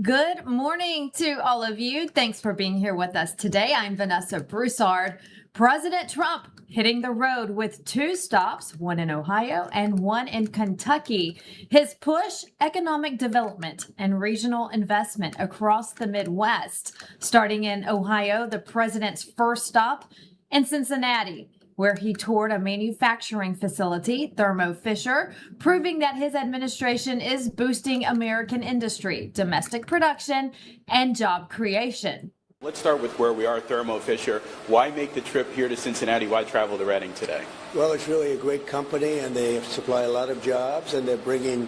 Good morning to all of you. Thanks for being here with us today. I'm Vanessa Broussard. President Trump hitting the road with 2 stops, one in Ohio and one in Kentucky. His push, economic development and regional investment across the Midwest. Starting in Ohio, the president's first stop in Cincinnati, where he toured a manufacturing facility, Thermo Fisher, proving that his administration is boosting American industry, domestic production, and job creation. Let's start with where we are, Thermo Fisher. Why make the trip here to Cincinnati? Why travel to Reading today? Well, it's really a great company, and they supply a lot of jobs, and they're bringing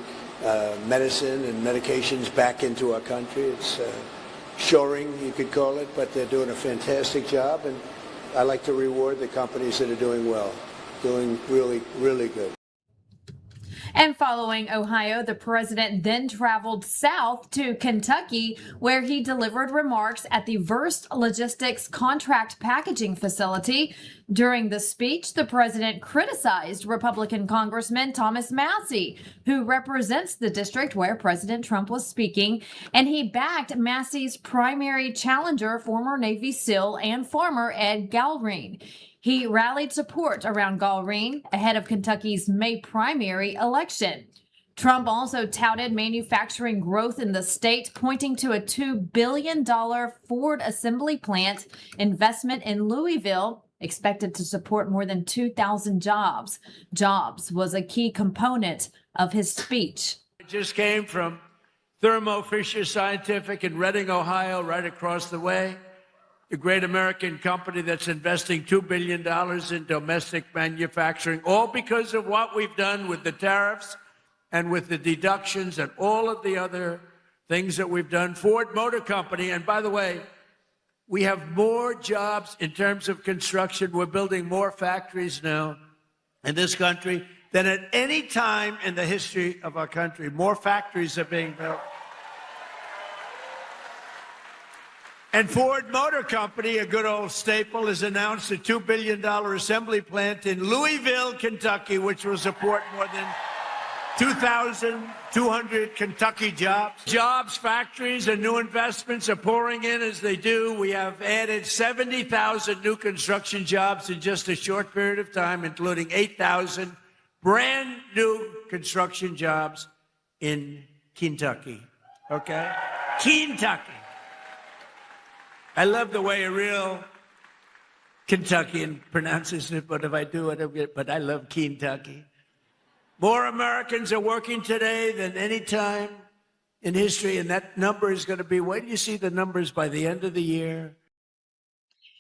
medicine and medications back into our country. It's shoring, you could call it, but they're doing a fantastic job, and I like to reward the companies that are doing well, doing really, really good. And following Ohio, the president then traveled south to Kentucky, where he delivered remarks at the Verst Logistics contract packaging facility. During the speech, the president criticized Republican Congressman Thomas Massie, who represents the district where President Trump was speaking, and he backed Massie's primary challenger, former Navy SEAL and farmer Ed Galrine. He rallied support around Galrine ahead of Kentucky's May primary election. Trump also touted manufacturing growth in the state, pointing to a $2 billion Ford assembly plant investment in Louisville, expected to support more than 2,000 jobs. Jobs was a key component of his speech. I just came from Thermo Fisher Scientific in Reading, Ohio, right across the way. The great American company that's investing $2 billion in domestic manufacturing, all because of what we've done with the tariffs and with the deductions and all of the other things that we've done. Ford Motor Company, and by the way, we have more jobs in terms of construction. We're building more factories now in this country than at any time in the history of our country. More factories are being built. And Ford Motor Company, a good old staple, has announced a $2 billion assembly plant in Louisville, Kentucky, which will support more than 2,200 Kentucky jobs. Jobs, factories, and new investments are pouring in as they do. We have added 70,000 new construction jobs in just a short period of time, including 8,000 brand new construction jobs in Kentucky. Okay? Kentucky. I love the way a real Kentuckian pronounces it, but if I do it, but I love Kentucky. More Americans are working today than any time in history, and that number is going to be, where do you see the numbers by the end of the year?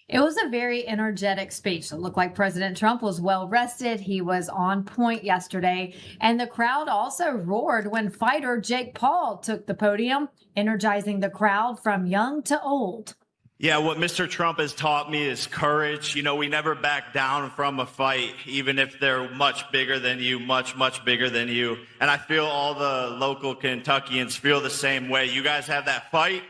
It was a very energetic speech. It looked like President Trump was well rested. He was on point yesterday, and the crowd also roared when fighter Jake Paul took the podium, energizing the crowd from young to old. Yeah, what Mr. Trump has taught me is courage. You know, we never back down from a fight, even if they're much bigger than you, much bigger than you. And I feel all the local Kentuckians feel the same way. You guys have that fight.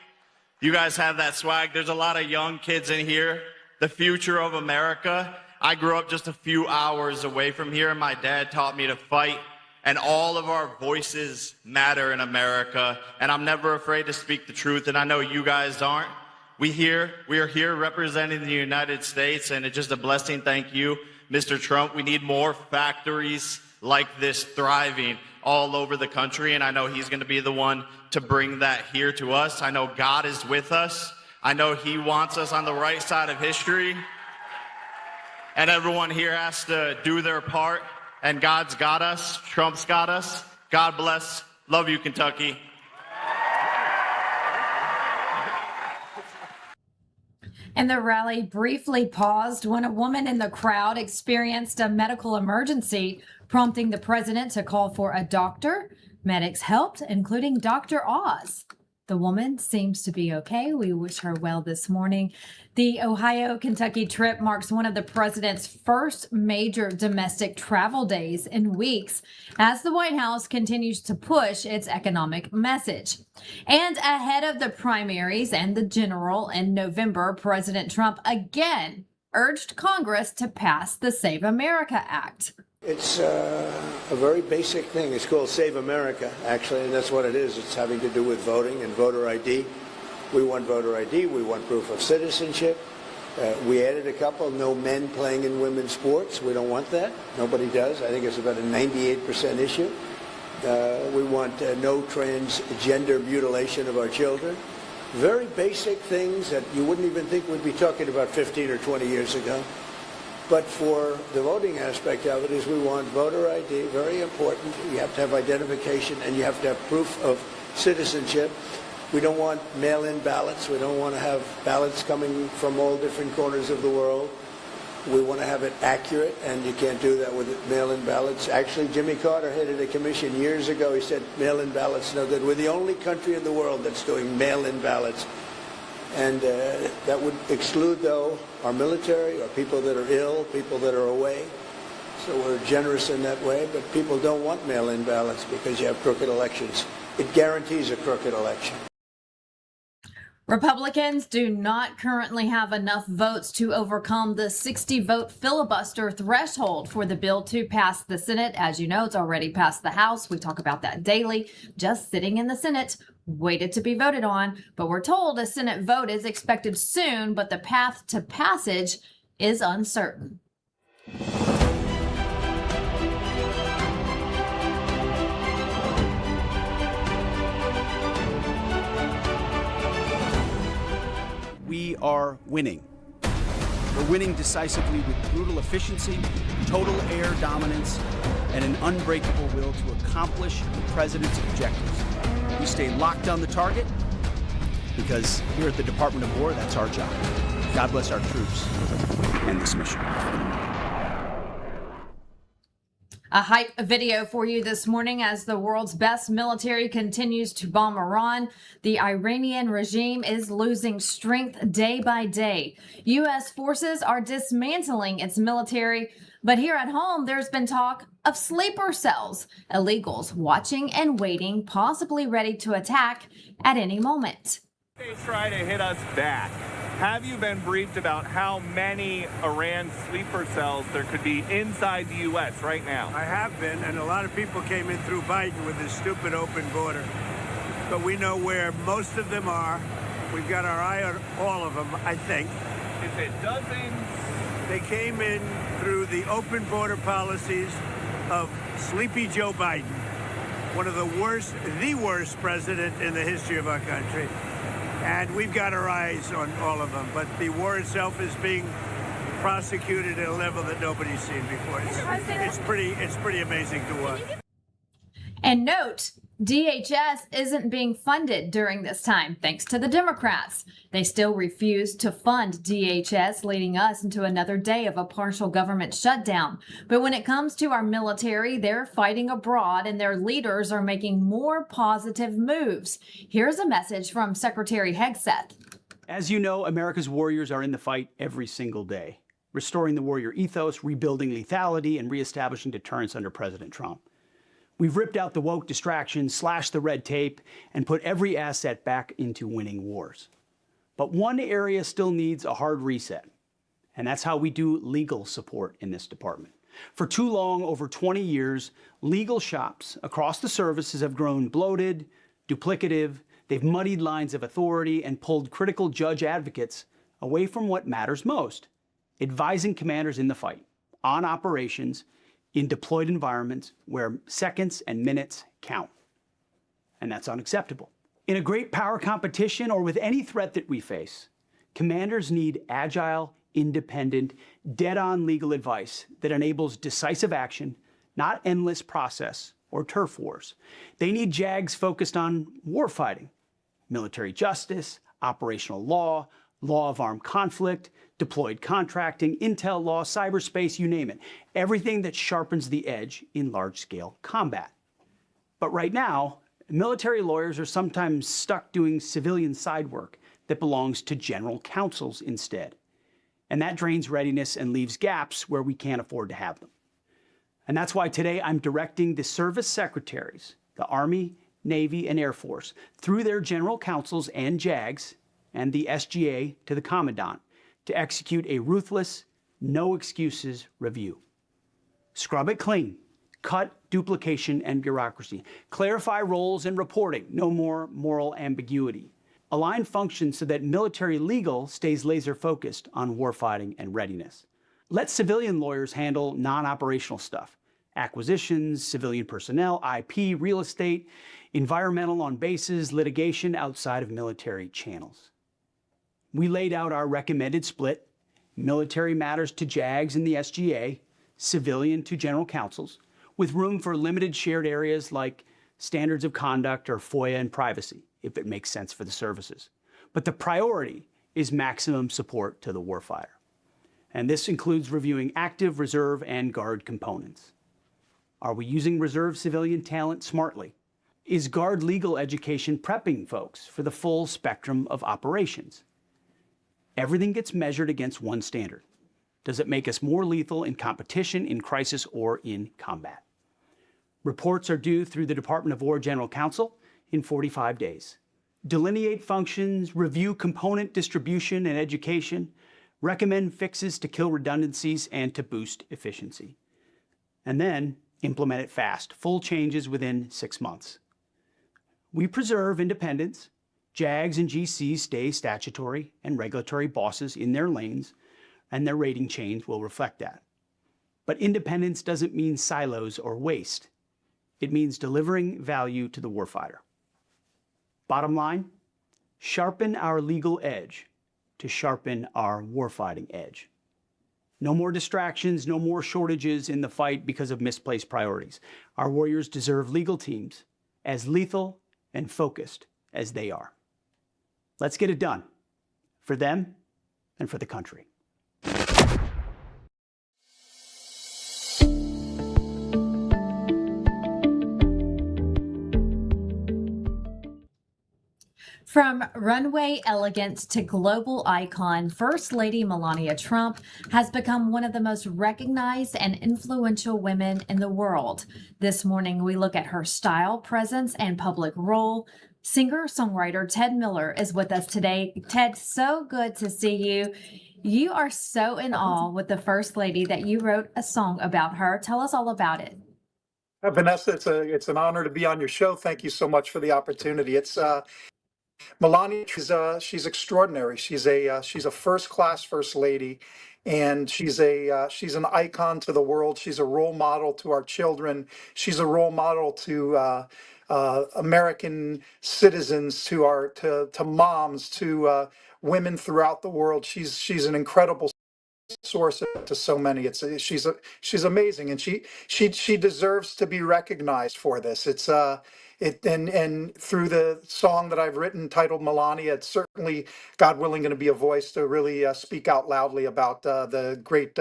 You guys have that swag. There's a lot of young kids in here. The future of America. I grew up just a few hours away from here, and my dad taught me to fight. And all of our voices matter in America. And I'm never afraid to speak the truth, and I know you guys aren't. We are here representing the United States, and it's just a blessing. Thank you, Mr. Trump. We need more factories like this thriving all over the country, and I know he's going to be the one to bring that here to us. I know God is with us. I know he wants us on the right side of history, and everyone here has to do their part, and God's got us. Trump's got us. God bless. Love you, Kentucky. And the rally briefly paused when a woman in the crowd experienced a medical emergency, prompting the president to call for a doctor. Medics helped, including Dr. Oz. The woman seems to be okay. We wish her well this morning. The Ohio-Kentucky trip marks one of the president's first major domestic travel days in weeks as the White House continues to push its economic message. And ahead of the primaries and the general in November, President Trump again urged Congress to pass the Save America Act. It's a very basic thing. It's called Save America, actually, and that's what it is. It's having to do with voting and voter ID. We want voter ID. We want proof of citizenship. We added a couple, no men playing in women's sports. We don't want that. Nobody does. I think it's about a 98% issue. We want no transgender mutilation of our children. Very basic things that you wouldn't even think we'd be talking about 15 or 20 years ago. But for the voting aspect of it is we want voter ID, very important. You have to have identification and you have to have proof of citizenship. We don't want mail-in ballots. We don't want to have ballots coming from all different corners of the world. We want to have it accurate, and you can't do that with mail-in ballots. Actually, Jimmy Carter headed a commission years ago. He said mail-in ballots no good. We're the only country in the world that's doing mail-in ballots. And that would exclude, though, our military or people that are ill, people that are away. So we're generous in that way, but people don't want mail-in ballots because you have crooked elections. It guarantees a crooked election. Republicans do not currently have enough votes to overcome the 60-vote filibuster threshold for the bill to pass the Senate. As you know, it's already passed the House. We talk about that daily, just sitting in the Senate, waited to be voted on. But we're told a Senate vote is expected soon, but the path to passage is uncertain. We are winning. We're winning decisively with brutal efficiency, total air dominance, and an unbreakable will to accomplish the president's objectives. We stay locked on the target because here at the Department of War, that's our job. God bless our troops and this mission. A hype video for you this morning as the world's best military continues to bomb Iran. The Iranian regime is losing strength day by day. U.S. forces are dismantling its military, but here at home, there's been talk of sleeper cells, illegals watching and waiting, possibly ready to attack at any moment. They try to hit us back. Have you been briefed about how many Iran sleeper cells there could be inside the U.S. right now? I have been, and a lot of people came in through Biden with this stupid open border. But we know where most of them are. We've got our eye on all of them, I think. Is it dozens? They came in through the open border policies of Sleepy Joe Biden, one of the worst president in the history of our country. And we've got our eyes on all of them. But the war itself is being prosecuted at a level that nobody's seen before. It's pretty amazing to watch. And note, DHS isn't being funded during this time, thanks to the Democrats. They still refuse to fund DHS, leading us into another day of a partial government shutdown. But when it comes to our military, they're fighting abroad and their leaders are making more positive moves. Here's a message from Secretary Hegseth. As you know, America's warriors are in the fight every single day, restoring the warrior ethos, rebuilding lethality, and reestablishing deterrence under President Trump. We've ripped out the woke distractions, slashed the red tape, and put every asset back into winning wars. But one area still needs a hard reset, and that's how we do legal support in this department. For too long, over 20 years, legal shops across the services have grown bloated, duplicative, they've muddied lines of authority and pulled critical judge advocates away from what matters most, advising commanders in the fight, on operations, in deployed environments where seconds and minutes count. And that's unacceptable. In a great power competition or with any threat that we face, commanders need agile, independent, dead-on legal advice that enables decisive action, not endless process or turf wars. They need JAGs focused on warfighting, military justice, operational law, law of armed conflict, deployed contracting, intel law, cyberspace, you name it. Everything that sharpens the edge in large-scale combat. But right now, military lawyers are sometimes stuck doing civilian side work that belongs to general counsels instead. And that drains readiness and leaves gaps where we can't afford to have them. And that's why today I'm directing the service secretaries, the Army, Navy, and Air Force, through their general counsels and JAGs, and the SGA to the Commandant, to execute a ruthless, no excuses review. Scrub it clean. Cut duplication and bureaucracy. Clarify roles and reporting. No more moral ambiguity. Align functions so that military legal stays laser focused on warfighting and readiness. Let civilian lawyers handle non-operational stuff. Acquisitions, civilian personnel, IP, real estate, environmental on bases, litigation outside of military channels. We laid out our recommended split: military matters to JAGs and the SGA, civilian to general counsels, with room for limited shared areas like standards of conduct or FOIA and privacy, if it makes sense for the services. But the priority is maximum support to the warfighter. And this includes reviewing active, reserve, and Guard components. Are we using reserve civilian talent smartly? Is Guard legal education prepping folks for the full spectrum of operations? Everything gets measured against one standard. Does it make us more lethal in competition, in crisis, or in combat? Reports are due through the Department of War General Counsel in 45 days. Delineate functions, review component distribution and education, recommend fixes to kill redundancies and to boost efficiency. And then implement it fast, full changes within 6 months. We preserve independence. JAGs and GCs stay statutory and regulatory bosses in their lanes, and their rating chains will reflect that. But independence doesn't mean silos or waste. It means delivering value to the warfighter. Bottom line, sharpen our legal edge to sharpen our warfighting edge. No more distractions, no more shortages in the fight because of misplaced priorities. Our warriors deserve legal teams as lethal and focused as they are. Let's get it done, for them and for the country. From runway elegance to global icon, First Lady Melania Trump has become one of the most recognized and influential women in the world. This morning, we look at her style, presence, and public role. Singer-songwriter Ted Miller is with us today. Ted, so good to see you. You are so in awe with the First Lady that you wrote a song about her. Tell us all about it. Vanessa, it's an honor to be on your show. Thank you so much for the opportunity. Melania, she's extraordinary. She's a first-class first lady, and she's an icon to the world. She's a role model to our children. She's a role model to American citizens, to moms, to women throughout the world. She's an incredible source to so many. She's amazing, and she deserves to be recognized for this. And through the song that I've written titled Melania, it's certainly, God willing, going to be a voice to really speak out loudly about the great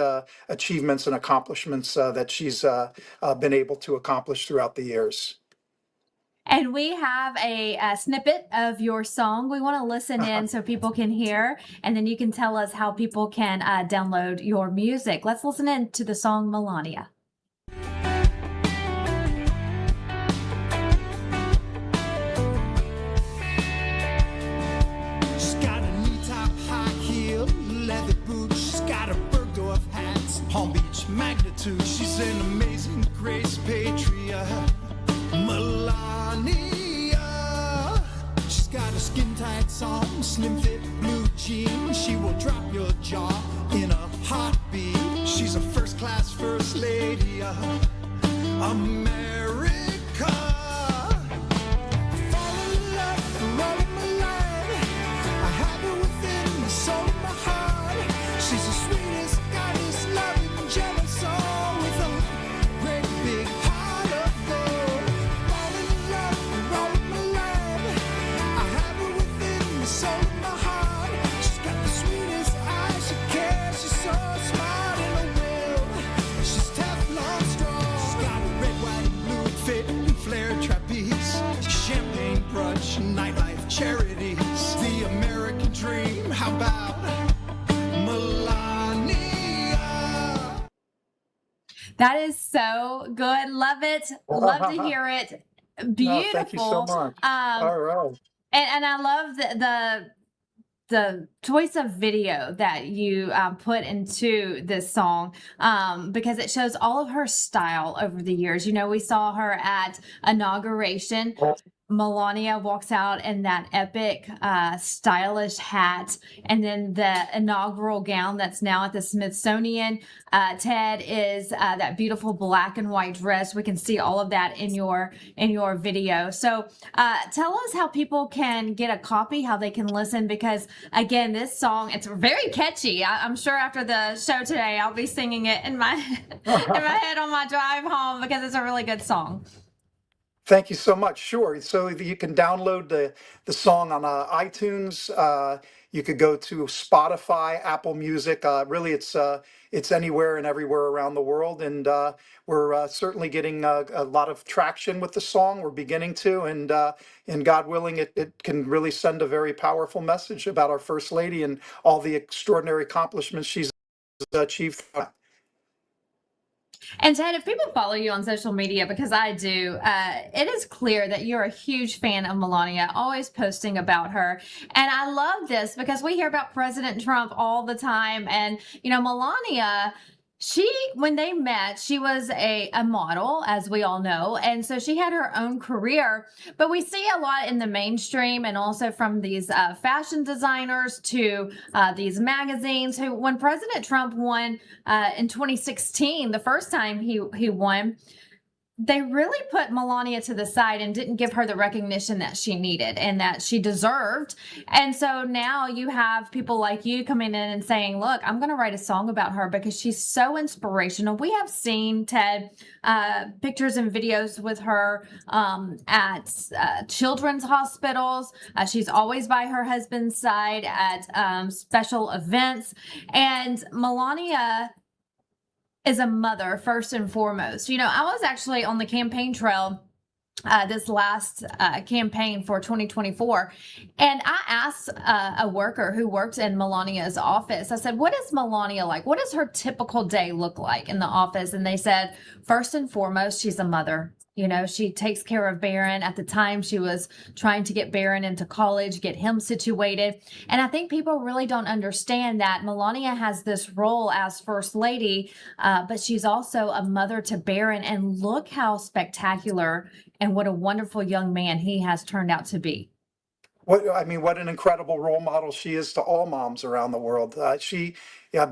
achievements and accomplishments that she's been able to accomplish throughout the years. And we have a snippet of your song. We want to listen in so people can hear, and then you can tell us how people can download your music. Let's listen in to the song Melania. She's got a knee-top high heel, leather boots. She's got a Bergdorf hat, Palm Beach magnitude. She's an amazing grace patriot. Melania, she's got a skin-tight song, slim fit blue jeans. She will drop your jaw in a heartbeat. She's a first-class first lady of America. Fall in love for all of my life. I have her within the soul of my heart. She's the sweetest, kindest, loving, gentle soul with a great big heart of gold. Fall in love for all of my life. I have her within the soul of my heart. She's got the sweetest eyes, she cares, she's so smart in a will. She's Teflon strong. She's got a red, white, and blue fit and flared trapeze. Champagne brunch, nightlife charities. The American dream, how about Melania? That is so good. Love it. Love to hear it. Beautiful. Thank you so much. All right. And I love the choice of video that you put into this song, because it shows all of her style over the years. You know, we saw her at inauguration. Melania walks out in that epic, stylish hat, and then the inaugural gown that's now at the Smithsonian. Ted is that beautiful black and white dress. We can see all of that in your video. So tell us how people can get a copy, how they can listen, because again, this song, it's very catchy. I'm sure after the show today, I'll be singing it in my in my head on my drive home, because it's a really good song. Thank you so much. Sure. So you can download the song on iTunes. You could go to Spotify, Apple Music. Really, it's anywhere and everywhere around the world. And we're certainly getting a lot of traction with the song. We're beginning to, and God willing, it can really send a very powerful message about our First Lady and all the extraordinary accomplishments she's achieved. And Ted, if people follow you on social media, because I do, it is clear that you're a huge fan of Melania, always posting about her. And I love this because we hear about President Trump all the time. And, you know, Melania, when they met, she was a model, as we all know. And so she had her own career, but we see a lot in the mainstream and also from these fashion designers to these magazines who, when President Trump won in 2016, the first time he won, they really put Melania to the side and didn't give her the recognition that she needed and that she deserved. And so now you have people like you coming in and saying, look, I'm going to write a song about her because she's so inspirational. We have seen, Ted, pictures and videos with her at children's hospitals. She's always by her husband's side at special events. And Melania is a mother first and foremost. You know, I was actually on the campaign trail this last campaign for 2024, and I asked a worker who worked in Melania's office, I said, what is Melania like? What does her typical day look like in the office? And they said, first and foremost, she's a mother. You know, she takes care of Barron. At the time, she was trying to get Barron into college, get him situated. And I think people really don't understand that Melania has this role as First Lady, but she's also a mother to Barron. And look how spectacular and what a wonderful young man he has turned out to be. What an incredible role model she is to all moms around the world.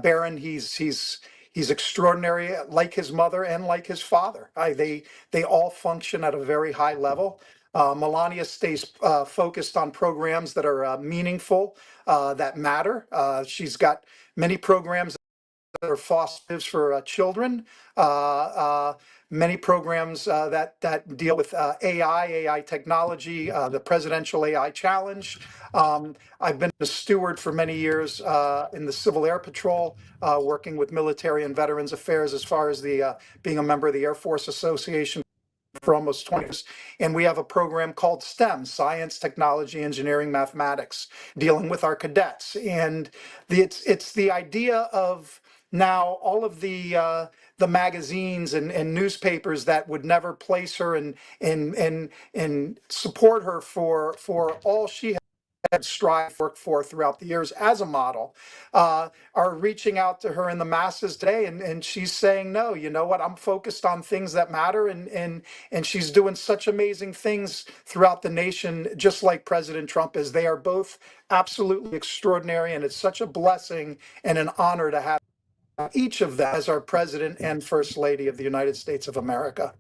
Barron, he's extraordinary, like his mother and like his father. They all function at a very high level. Melania stays focused on programs that are meaningful, that matter. She's got many programs that are fosters for children. Many programs that deal with AI technology, the Presidential AI Challenge. I've been a steward for many years in the Civil Air Patrol, working with military and veterans affairs as far as being a member of the Air Force Association for almost 20 years. And we have a program called STEM, Science, Technology, Engineering, Mathematics, dealing with our cadets. And it's the idea of now all of the magazines and newspapers that would never place her and support her for all she had strived for throughout the years as a model, are reaching out to her in the masses today, and she's saying, no, you know what, I'm focused on things that matter, and she's doing such amazing things throughout the nation, just like President Trump is. They are both absolutely extraordinary, and it's such a blessing and an honor to have each of them as our president and first lady of the United States of America.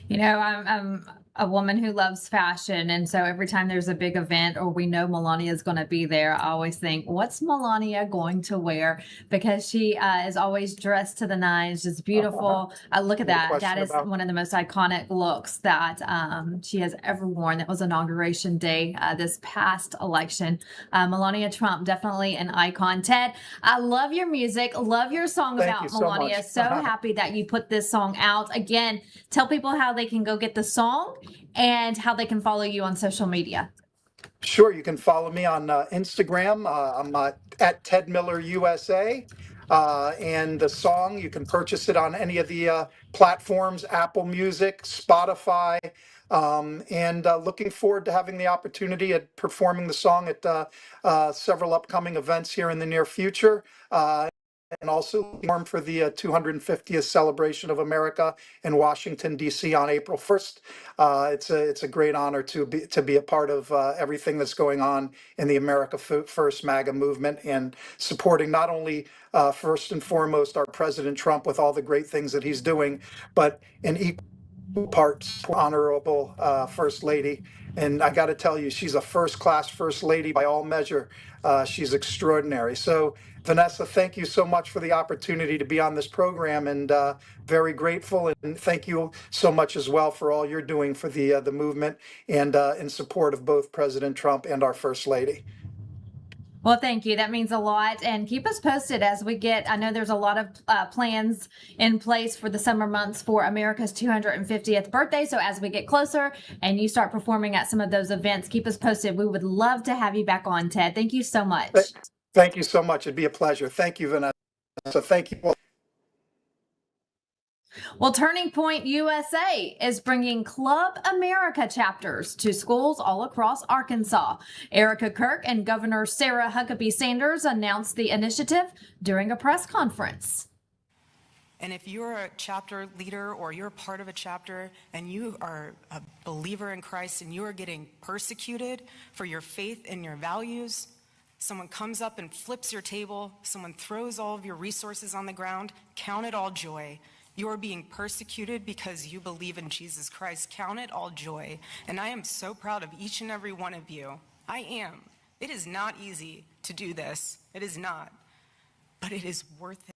You know, I'm a woman who loves fashion. And so every time there's a big event or we know Melania is going to be there, I always think, what's Melania going to wear? Because she is always dressed to the nines, just beautiful. Look at that. That is one of the most iconic looks that she has ever worn. That was inauguration day this past election. Melania Trump, definitely an icon. Ted, I love your music. Love your song about Melania. So happy that you put this song out. Again, tell people how they can go get the song and how they can follow you on social media. Sure, you can follow me on Instagram. I'm at Ted Miller USA. And the song, you can purchase it on any of the platforms, Apple Music, Spotify. And looking forward to having the opportunity at performing the song at several upcoming events here in the near future. And also for the 250th celebration of America in Washington, D.C. on April 1st. It's a great honor to be a part of everything that's going on in the America First MAGA movement, and supporting not only first and foremost our President Trump with all the great things that he's doing, but in equal parts honorable First Lady. And I got to tell you, she's a first-class First Lady by all measure. She's extraordinary. So, Vanessa, thank you so much for the opportunity to be on this program, and very grateful. And thank you so much as well for all you're doing for the movement and in support of both President Trump and our First Lady. Well, thank you. That means a lot. And keep us posted as we get, I know there's a lot of plans in place for the summer months for America's 250th birthday. So as we get closer and you start performing at some of those events, keep us posted. We would love to have you back on, Ted. Thank you so much. Thank you so much. It'd be a pleasure. Thank you, Vanessa. Thank you. Well, Turning Point USA is bringing Club America chapters to schools all across Arkansas. Erica Kirk and Governor Sarah Huckabee Sanders announced the initiative during a press conference. And if you're a chapter leader or you're part of a chapter and you are a believer in Christ and you are getting persecuted for your faith and your values, someone comes up and flips your table, someone throws all of your resources on the ground, count it all joy. You are being persecuted because you believe in Jesus Christ. Count it all joy. And I am so proud of each and every one of you. I am. It is not easy to do this. It is not. But it is worth it.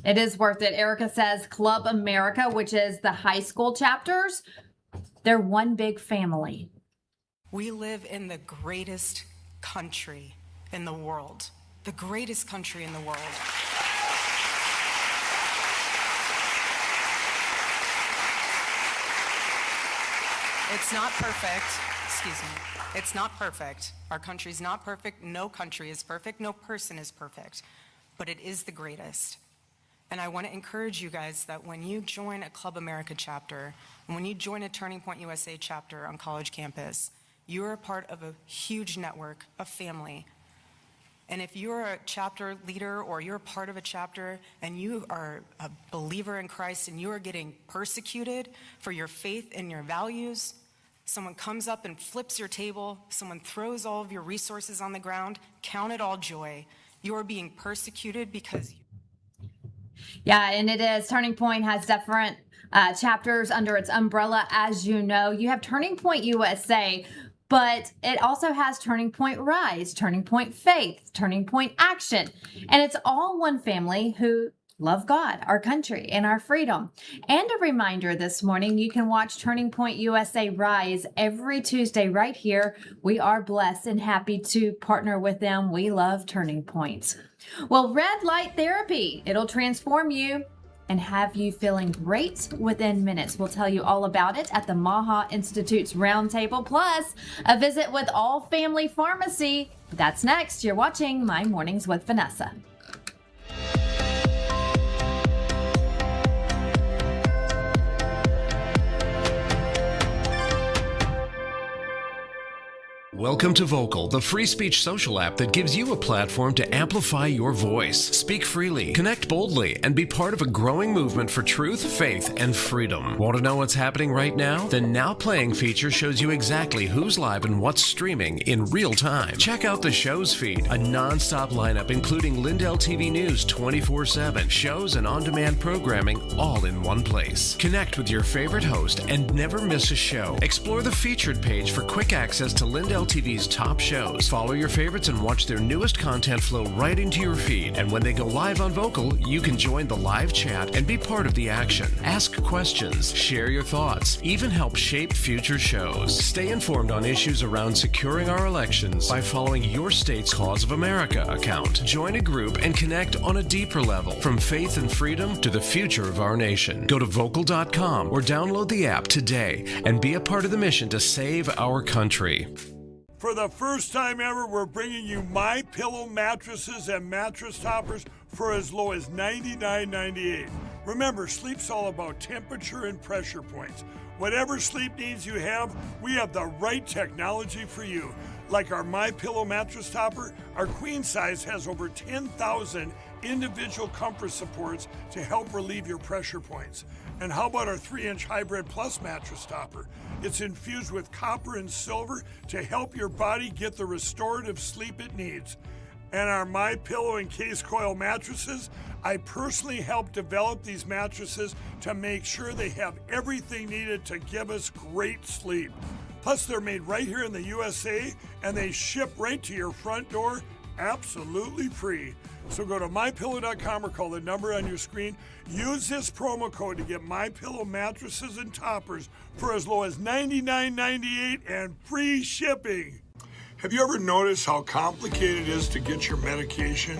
It is worth it. Erica says Club America, which is the high school chapters, they're one big family. We live in the greatest country in the world. The greatest country in the world. It's not perfect. Excuse me. It's not perfect. Our country's not perfect. No country is perfect. No person is perfect. But it is the greatest. And I want to encourage you guys that when you join a Club America chapter, and when you join a Turning Point USA chapter on college campus, you're a part of a huge network, a family. And if you're a chapter leader or you're a part of a chapter and you are a believer in Christ and you are getting persecuted for your faith and your values, someone comes up and flips your table, someone throws all of your resources on the ground, count it all joy. You are being persecuted because Yeah, and it is. Turning Point has different chapters under its umbrella. As you know, you have Turning Point USA, but it also has Turning Point Rise, Turning Point Faith, Turning Point Action. And it's all one family who love God, our country, and our freedom. And a reminder this morning, you can watch Turning Point USA Rise every Tuesday right here. We are blessed and happy to partner with them. We love Turning Point. Well, red light therapy, it'll transform you and have you feeling great within minutes. We'll tell you all about it at the Maha Institute's Roundtable, plus a visit with All Family Pharmacy. That's next. You're watching My Mornings with Vanessa. Welcome to Vocal, the free speech social app that gives you a platform to amplify your voice, speak freely, connect boldly, and be part of a growing movement for truth, faith, and freedom. Want to know what's happening right now? The Now Playing feature shows you exactly who's live and what's streaming in real time. Check out the show's feed, a non-stop lineup including LINDELLTV News 24/7, shows and on-demand programming all in one place. Connect with your favorite host and never miss a show. Explore the featured page for quick access to LINDELLTV's top shows. Follow your favorites and watch their newest content flow right into your feed. And when they go live on Vocal, you can join the live chat and be part of the action. Ask questions, share your thoughts, even help shape future shows. Stay informed on issues around securing our elections by following your state's Cause of America account. Join a group and connect on a deeper level, from faith and freedom to the future of our nation. Go to vocal.com or download the app today and be a part of the mission to save our country. For the first time ever, we're bringing you My Pillow mattresses and mattress toppers for as low as $99.98. Remember, sleep's all about temperature and pressure points. Whatever sleep needs you have, we have the right technology for you. Like our MyPillow mattress topper, our queen size has over 10,000 individual comfort supports to help relieve your pressure points. And how about our 3-inch Hybrid Plus mattress topper? It's infused with copper and silver to help your body get the restorative sleep it needs. And our MyPillow and Case Coil mattresses, I personally helped develop these mattresses to make sure they have everything needed to give us great sleep. Plus, they're made right here in the USA, and they ship right to your front door absolutely free. So go to MyPillow.com or call the number on your screen. Use this promo code to get MyPillow mattresses and toppers for as low as $99.98 and free shipping. Have you ever noticed how complicated it is to get your medication?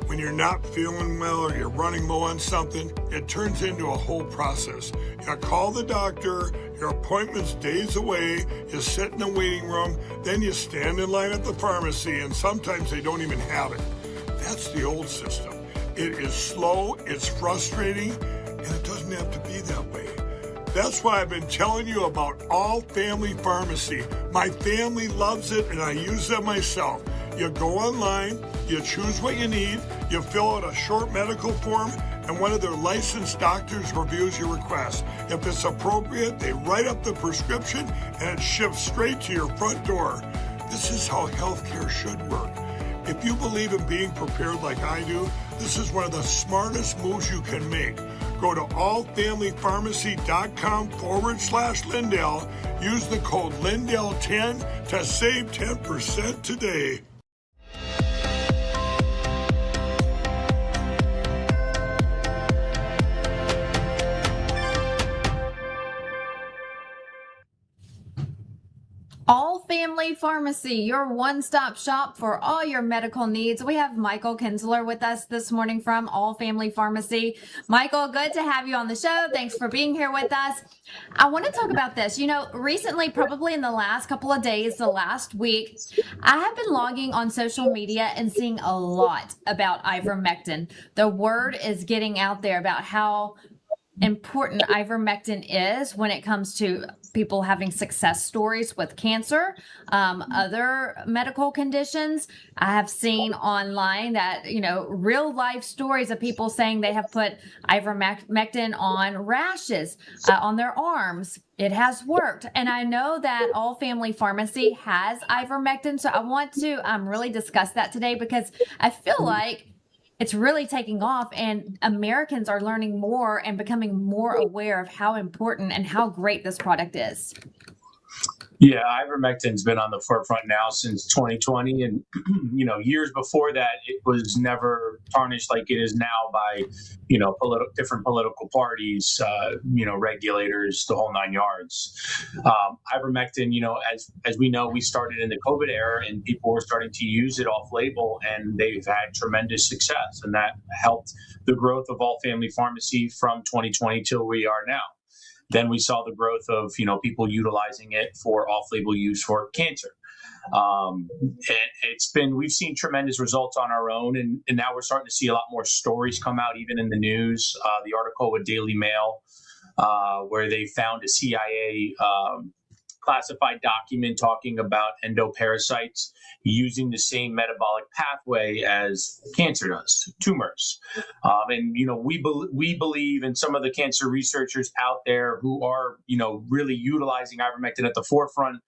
When you're not feeling well or you're running low on something, it turns into a whole process. You call the doctor, your appointment's days away, you sit in the waiting room, then you stand in line at the pharmacy, and sometimes they don't even have it. That's the old system. It is slow, it's frustrating, and it doesn't have to be that way. That's why I've been telling you about All Family Pharmacy. My family loves it, and I use them myself. You go online, you choose what you need, you fill out a short medical form, and one of their licensed doctors reviews your request. If it's appropriate, they write up the prescription, and it ships straight to your front door. This is how healthcare should work. If you believe in being prepared like I do, this is one of the smartest moves you can make. Go to allfamilypharmacy.com/Lindell. Use the code Lindell10 to save 10% today. All Family Pharmacy, your one-stop shop for all your medical needs. We have Michael Kinsler with us this morning from All Family Pharmacy. Michael, good to have you on the show. Thanks for being here with us. I want to talk about this. You know, recently, probably in the last couple of days, the last week, I have been logging on social media and seeing a lot about ivermectin. The word is getting out there about how important ivermectin is when it comes to people having success stories with cancer, other medical conditions. I have seen online that, you know, real life stories of people saying they have put ivermectin on rashes on their arms. It has worked. And I know that All Family Pharmacy has ivermectin. So I want to really discuss that today because I feel like it's really taking off and Americans are learning more and becoming more aware of how important and how great this product is. Yeah, ivermectin's been on the forefront now since 2020. And, you know, years before that, it was never tarnished like it is now by, you know, different political parties, you know, regulators, the whole nine yards. Ivermectin, you know, as we know, we started in the COVID era and people were starting to use it off label and they've had tremendous success. And that helped the growth of All Family Pharmacy from 2020 till we are now. Then we saw the growth of, you know, people utilizing it for off-label use for cancer. And we've seen tremendous results on our own, and now we're starting to see a lot more stories come out, even in the news. The article with Daily Mail, where they found a CIA classified document talking about endoparasites using the same metabolic pathway as cancer does, tumors. And, you know, we believe in some of the cancer researchers out there who are, you know, really utilizing ivermectin at the forefront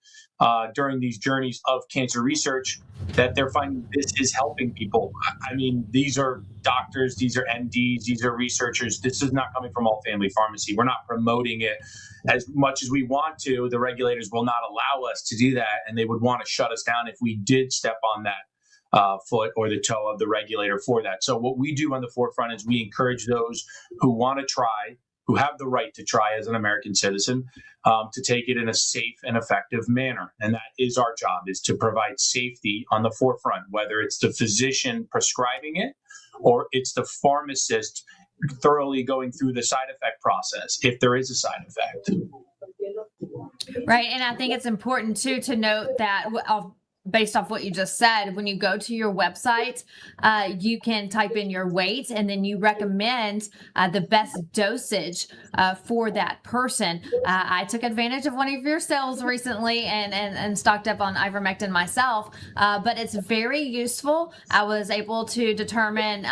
during these journeys of cancer research, that they're finding this is helping people. I mean, these are doctors, these are MDs, these are researchers. This is not coming from All Family Pharmacy. We're not promoting it as much as we want to. The regulators will not allow us to do that, and they would want to shut us down if we did step on that foot or the toe of the regulator for that. So what we do on the forefront is we encourage those who want to try, who have the right to try as an American citizen, to take it in a safe and effective manner. And that is our job, is to provide safety on the forefront, whether it's the physician prescribing it or it's the pharmacist thoroughly going through the side effect process, if there is a side effect. Right. And I think it's important too to note that based off what you just said, when you go to your website, you can type in your weight and then you recommend the best dosage for that person. I took advantage of one of your sales recently and stocked up on ivermectin myself, but it's very useful. I was able to determine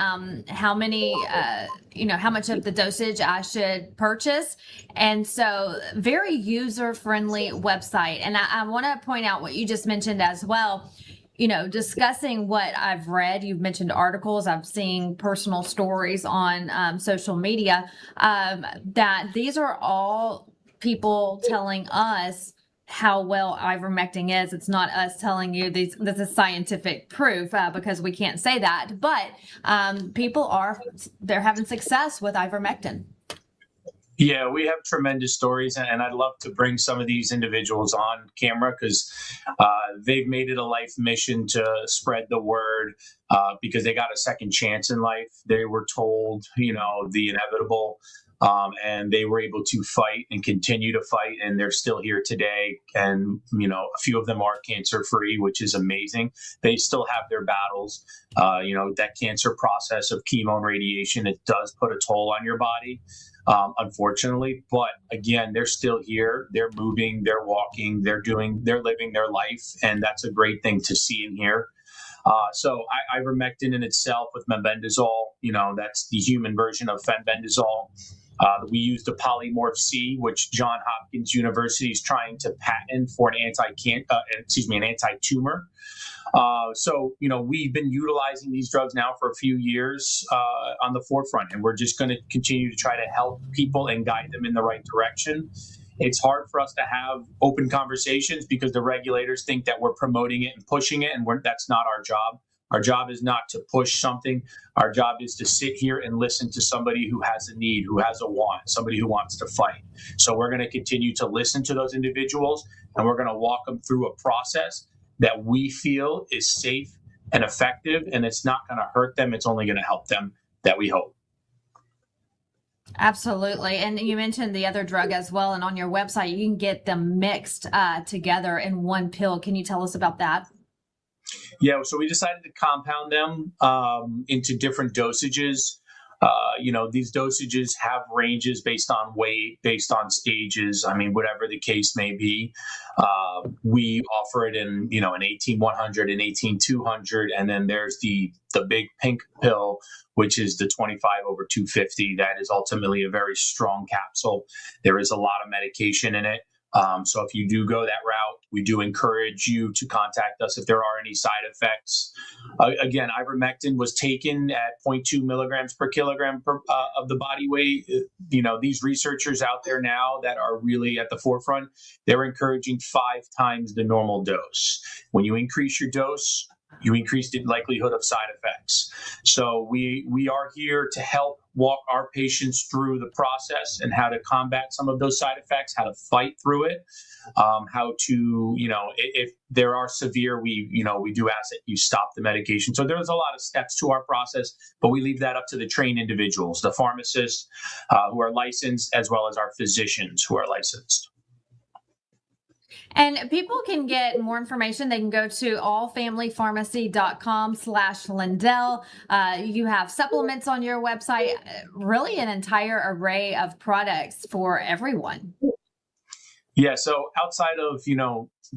how many, how much of the dosage I should purchase. And so very user-friendly website. And I want to point out what you just mentioned as well. Discussing what I've read, you've mentioned articles, I've seen personal stories on social media, that these are all people telling us how well ivermectin is. It's not us telling you this is scientific proof, because we can't say that, but they're having success with ivermectin. Yeah, we have tremendous stories, and I'd love to bring some of these individuals on camera because they've made it a life mission to spread the word because they got a second chance in life. They were told, the inevitable, and they were able to fight and continue to fight, and they're still here today. And, a few of them are cancer-free, which is amazing. They still have their battles. That cancer process of chemo and radiation, it does put a toll on your body. Unfortunately, but again, they're still here. They're moving, they're walking, they're living their life. And that's a great thing to see and hear. So ivermectin in itself with mebendazole, that's the human version of fenbendazole. We use the polymorph C, which Johns Hopkins University is trying to patent for an anti-tumor. So we've been utilizing these drugs now for a few years on the forefront, and we're just going to continue to try to help people and guide them in the right direction. It's hard for us to have open conversations because the regulators think that we're promoting it and pushing it, and that's not our job. Our job is not to push something. Our job is to sit here and listen to somebody who has a need, who has a want, somebody who wants to fight. So we're going to continue to listen to those individuals, and we're going to walk them through a process that we feel is safe and effective, and it's not going to hurt them. It's only going to help them, that we hope. Absolutely. And you mentioned the other drug as well. And on your website, you can get them mixed together in one pill. Can you tell us about that? Yeah, so we decided to compound them into different dosages. These dosages have ranges based on weight, based on stages. Whatever the case may be. We offer it in, an 18-100 and 18-200. And then there's the big pink pill, which is the 25/250. That is ultimately a very strong capsule. There is a lot of medication in it. So if you do go that route, we do encourage you to contact us if there are any side effects. Again, ivermectin was taken at 0.2 milligrams per kilogram of the body weight. These researchers out there now that are really at the forefront, they're encouraging 5 times the normal dose. When you increase your dose, you increase the likelihood of side effects. So we are here to help walk our patients through the process and how to combat some of those side effects, how to fight through it, how to, if there are severe, we do ask that you stop the medication. So there's a lot of steps to our process, but we leave that up to the trained individuals, the pharmacists who are licensed, as well as our physicians who are licensed. And people can get more information. They can go to allfamilypharmacy.com/Lindell. You have supplements on your website, really an entire array of products for everyone. Yeah. So outside of,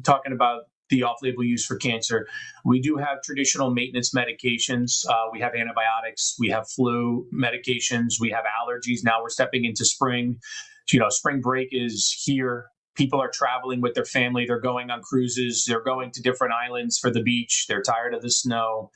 talking about the off-label use for cancer, we do have traditional maintenance medications. We have antibiotics, we have flu medications, we have allergies. Now we're stepping into spring. Spring break is here. People are traveling with their family. They're going on cruises. They're going to different islands for the beach. They're tired of the snow.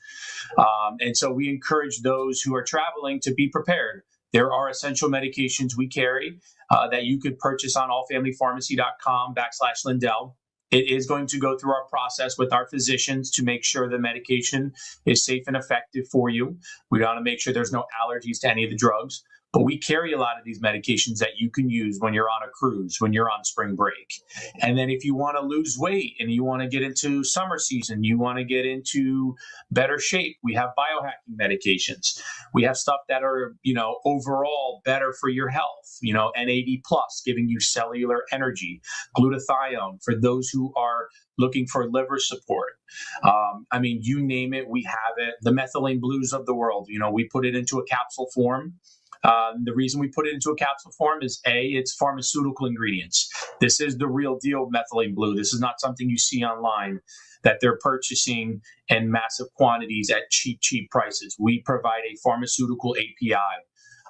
And so we encourage those who are traveling to be prepared. There are essential medications we carry that you could purchase on allfamilypharmacy.com/Lindell. It is going to go through our process with our physicians to make sure the medication is safe and effective for you. We want to make sure there's no allergies to any of the drugs. But we carry a lot of these medications that you can use when you're on a cruise, when you're on spring break. And then if you want to lose weight and you want to get into summer season, you want to get into better shape, we have biohacking medications. We have stuff that are, overall better for your health, NAD plus, giving you cellular energy, glutathione for those who are looking for liver support. You name it, we have it. The methylene blues of the world, we put it into a capsule form. The reason we put it into a capsule form is it's pharmaceutical ingredients. This is the real deal methylene blue. This is not something you see online that they're purchasing in massive quantities at cheap prices. We provide a pharmaceutical API,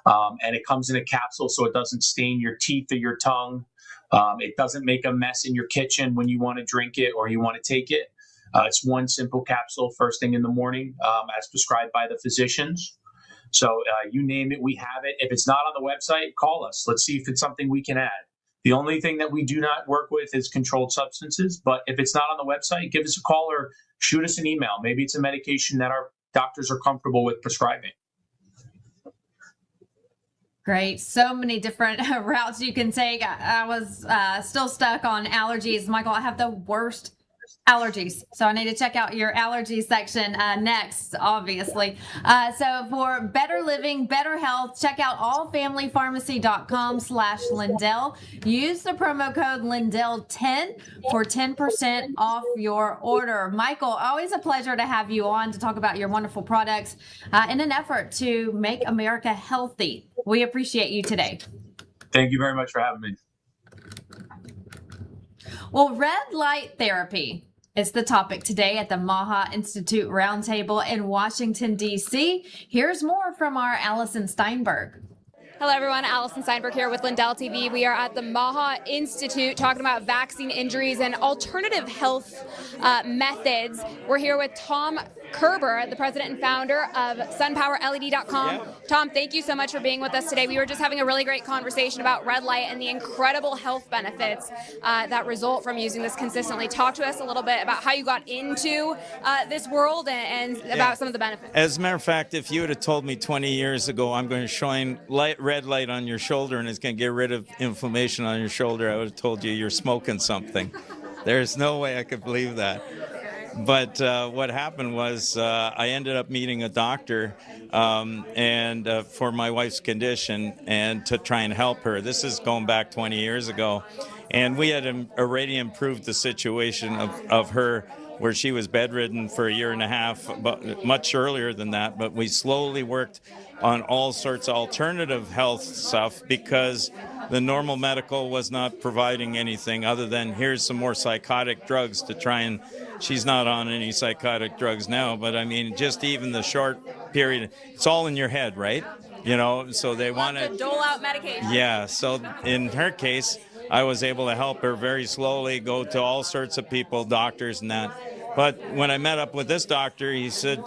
and it comes in a capsule so it doesn't stain your teeth or your tongue. It doesn't make a mess in your kitchen when you want to drink it or you want to take it. It's one simple capsule first thing in the morning, as prescribed by the physicians. So you name it, we have it. If it's not on the website, call us. Let's see if it's something we can add. The only thing that we do not work with is controlled substances. But if it's not on the website, give us a call or shoot us an email. Maybe it's a medication that our doctors are comfortable with prescribing. Great. So many different routes you can take. I was still stuck on allergies. Michael, I have the worst allergies. So I need to check out your allergy section next, obviously. So for better living, better health, check out allfamilypharmacy.com/Lindell. Use the promo code Lindell10 for 10% off your order. Michael, always a pleasure to have you on to talk about your wonderful products in an effort to make America healthy. We appreciate you today. Thank you very much for having me. Well, red light therapy is the topic today at the Maha Institute Roundtable in Washington, D.C. Here's more from our Allison Steinberg. Hello, everyone. Allison Steinberg here with LINDELLTV. We are at the Maha Institute talking about vaccine injuries and alternative health methods. We're here with Tom Kerber, the president and founder of SunPowerLED.com. Yeah. Tom, thank you so much for being with us today. We were just having a really great conversation about red light and the incredible health benefits that result from using this consistently. Talk to us a little bit about how you got into this world and about some of the benefits. As a matter of fact, if you would have told me 20 years ago, I'm going to shine red light on your shoulder and it's going to get rid of inflammation on your shoulder, I would have told you you're smoking something. There's no way I could believe that. But what happened was I ended up meeting a doctor and for my wife's condition and to try and help her. This is going back 20 years ago. And we had already improved the situation of her where she was bedridden for a year and a half, but much earlier than that. But we slowly worked on all sorts of alternative health stuff because the normal medical was not providing anything other than here's some more psychotic drugs to try and, she's not on any psychotic drugs now, but I mean, just even the short period, it's all in your head, right? So they want to dole out medication. Yeah, so in her case, I was able to help her very slowly go to all sorts of people, doctors and that. But when I met up with this doctor, he said,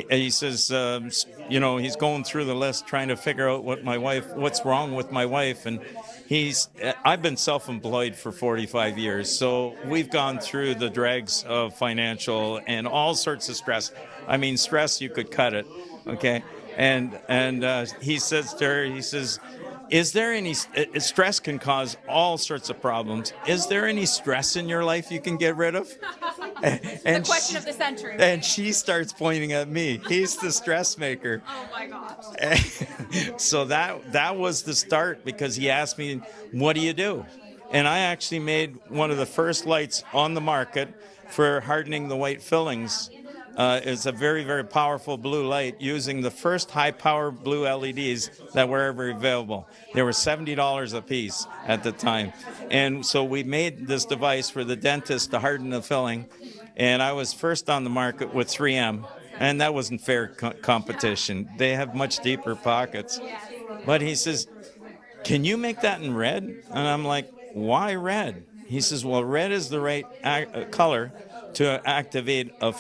he's going through the list trying to figure out what's wrong with my wife. And I've been self-employed for 45 years. So we've gone through the dregs of financial and all sorts of stress. I mean, stress, you could cut it. Okay. And he says to her, is there any, stress can cause all sorts of problems. Is there any stress in your life you can get rid of? The question of the century. And she starts pointing at me. He's the stress maker. Oh my gosh. So that was the start because he asked me, what do you do? And I actually made one of the first lights on the market for hardening the white fillings. It's a very, very powerful blue light using the first high-power blue LEDs that were ever available. They were $70 a piece at the time. And so we made this device for the dentist to harden the filling. And I was first on the market with 3M. And that wasn't fair competition. They have much deeper pockets. But he says, can you make that in red? And I'm like, why red? He says, well, red is the right color to activate a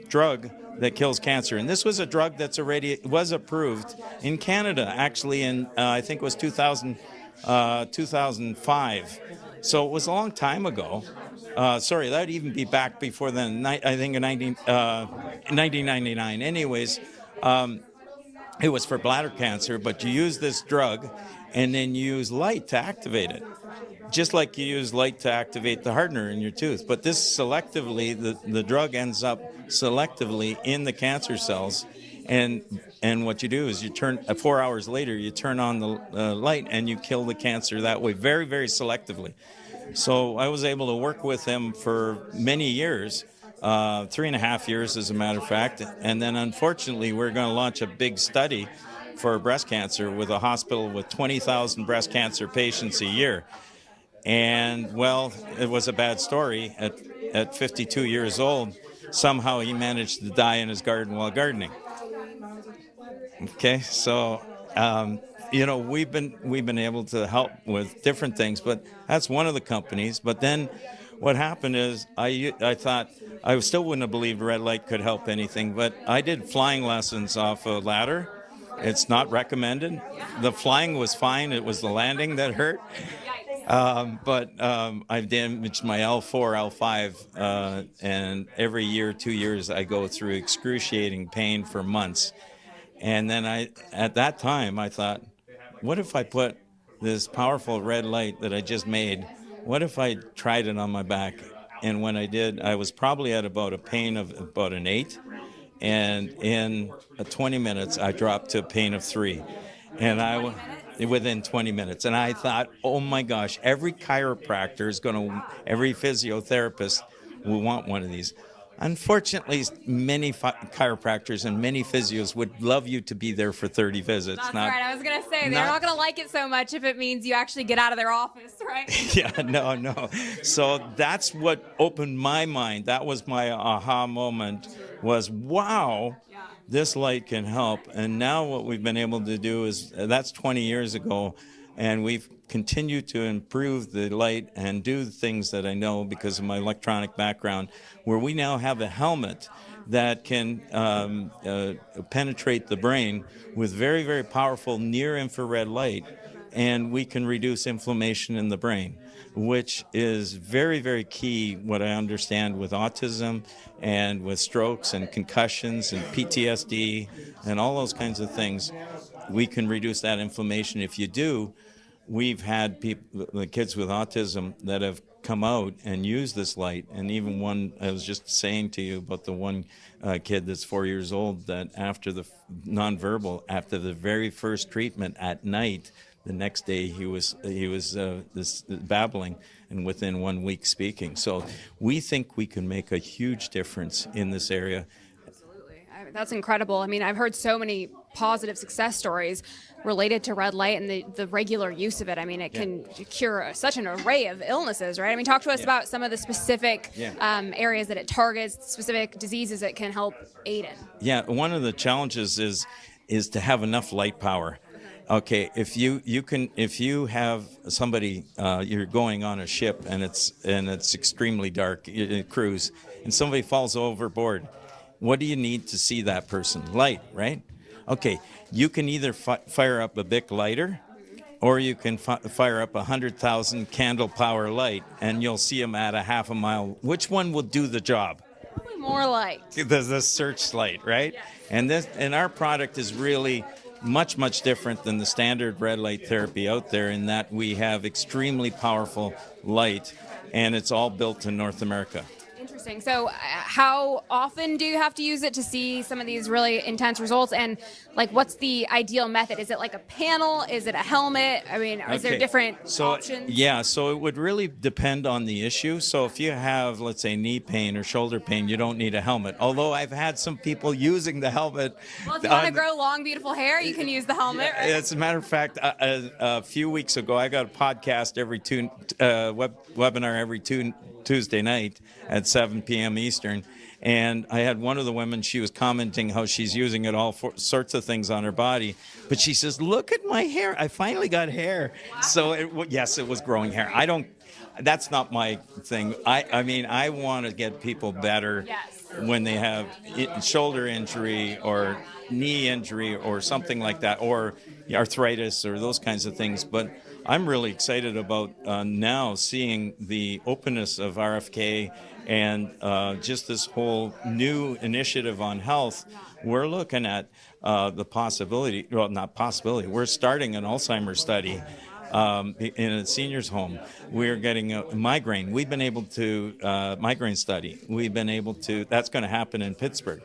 drug that kills cancer. And this was a drug that's already was approved in Canada, actually in, I think it was 2005. So it was a long time ago. Sorry, that would even be back before then, I think in 1999. Anyways, It was for bladder cancer, but you use this drug and then you use light to activate it. Just like you use light to activate the hardener in your tooth. But this selectively, the drug ends up selectively in the cancer cells. And what you do is you turn, 4 hours later, you turn on the light and you kill the cancer that way, very, very selectively. So I was able to work with him for many years, 3.5 years as a matter of fact. And then unfortunately, we're going to launch a big study for breast cancer with a hospital with 20,000 breast cancer patients a year. And, well, it was a bad story. At 52 years old, somehow he managed to die in his garden while gardening. Okay, so, we've been able to help with different things, but that's one of the companies. But then what happened is I thought I still wouldn't have believed red light could help anything, but I did flying lessons off a ladder. It's not recommended. The flying was fine. It was the landing that hurt. But I've damaged my L4, L5, and every year, 2 years, I go through excruciating pain for months. And then at that time, I thought, what if I put this powerful red light that I just made, what if I tried it on my back? And when I did, I was probably at about a pain of about an 8. And in 20 minutes, I dropped to a pain of 3. And within 20 minutes. And I thought, oh my gosh, every chiropractor is every physiotherapist will want one of these. Unfortunately, many chiropractors and many physios would love you to be there for 30 visits. That's right. I was going to say, they're not going to like it so much if it means you actually get out of their office, right? Yeah, no. So that's what opened my mind. That was my aha moment, was wow, this light can help. And now what we've been able to do is, that's 20 years ago, and we've continued to improve the light and do the things that I know because of my electronic background, where we now have a helmet that can penetrate the brain with very, very powerful near-infrared light, and we can reduce inflammation in the brain, which is very, very key, what I understand, with autism and with strokes and concussions and PTSD and all those kinds of things. We can reduce that inflammation. If you do, we've had people, the kids with autism, that have come out and used this light. And even one, I was just saying to you about the one kid that's 4 years old, that after the nonverbal, after the very first treatment at night, the next day he was this babbling, and within 1 week speaking. So we think we can make a huge difference in this area. That's incredible. I mean, I've heard so many positive success stories related to red light and the regular use of it. I mean, it can cure such an array of illnesses, right? I mean, talk to us about some of the specific areas that it targets, specific diseases it can help aid in. Yeah, one of the challenges is to have enough light power. Okay, if you have somebody, you're going on a ship and it's extremely dark, a cruise, and somebody falls overboard, what do you need to see that person? Light, right? Okay, you can either fire up a Bic lighter, or you can fire up 100,000 candle power light, and you'll see them at a half a mile. Which one will do the job? Probably more light. The searchlight, right? Yes. And our product is really much, much different than the standard red light therapy out there, in that we have extremely powerful light, and it's all built in North America. Interesting. So how often do you have to use it to see some of these really intense results? And like, what's the ideal method? Is it like a panel? Is it a helmet? I mean, is there different options? Yeah, so it would really depend on the issue. So if you have, let's say, knee pain or shoulder pain, you don't need a helmet. Although I've had some people using the helmet. Well, if you want to grow long, beautiful hair, you can use the helmet, right? As a matter of fact, a few weeks ago, I got a podcast every webinar every Tuesday night at 7 p.m. Eastern, and I had one of the women, she was commenting how she's using it all for sorts of things on her body, but she says, look at my hair, I finally got hair. Wow. So yes, it was growing hair. That's not my thing. I mean, I want to get people better when they have shoulder injury or knee injury or something like that, or arthritis or those kinds of things. But I'm really excited about now seeing the openness of RFK And just this whole new initiative on health, we're looking at the possibility, well, not possibility, we're starting an Alzheimer's study in a senior's home. We're getting a migraine. We've been able to, migraine study. We've been able to, that's going to happen in Pittsburgh.